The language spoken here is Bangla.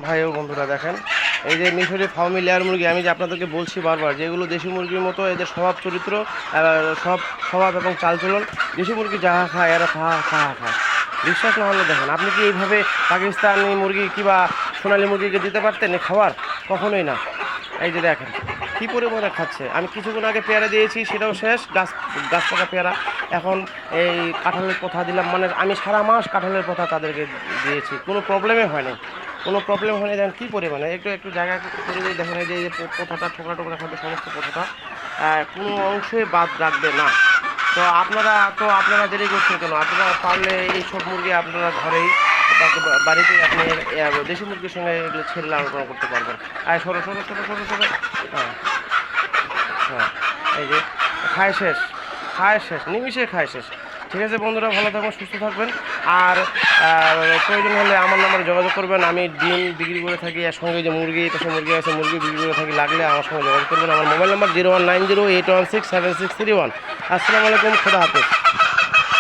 ভাই ও বন্ধুরা দেখেন, এই যে মিশরি ফার্মি লেয়ার মুরগি, আমি যে আপনাদেরকে বলছি বারবার যে এগুলো দেশি মুরগির মতো এদের স্বভাব চরিত্র, সব স্বভাব এবং চালচলন দেশি মুরগি যাহা খায় এরা তাহা খায়। বিশ্বাস না হলে দেখেন, আপনি কি এইভাবে পাকিস্তানি মুরগি কিংবা সোনালী মুরগিকে দিতে পারতেন খাবার? কখনোই না। এই যে দেখেন কী পরিমাণে খাচ্ছে। আমি কিছুক্ষণ আগে পেয়ারা দিয়েছি, সেটাও শেষ, গাছ পাকা পেয়ারা। এখন এই কাঁঠালের কথা দিলাম, মানে আমি সারা মাস কাঁঠালের কথা তাদেরকে দিয়েছি, কোনো প্রবলেমই হয় না, কোনো প্রবলেম হয়নি। দেখেন কী পরিমাণে একটু জায়গা করে দিয়ে দেখেন, এই যে পোথাটা ঠোকরা টোকরা খাবে, সমস্ত পোথাটা কোনো অংশই বাদ রাখবে না। তো আপনারা দেরি করছেন কেন? আপনারা পারলে এইসব মুরগি আপনারা ঘরেই বাড়িতেই আপনি দেশি মুরগির সঙ্গে এগুলো ছেড়ে লালন পালন করতে পারবেন। আর সরো সরো সরো সরো সরো। হ্যাঁ, হ্যাঁ, এই যে খায় শেষ নিমিষে খায় শেষ। ঠিক আছে বন্ধুরা, ভালো থাকবেন, সুস্থ থাকবেন। আর প্রয়োজন হলে আমার নাম্বারে যোগাযোগ করবেন। আমি ডিম বিক্রি করে থাকি, এর সঙ্গে যে মুরগি পাশে মুরগি আছে, মুরগি বিক্রি করে থাকি। লাগলে আমার সঙ্গে যোগাযোগ করবেন। আমার মোবাইল নাম্বার 019081167631। আসসালামু আলাইকুম, খোদা হাফেজ।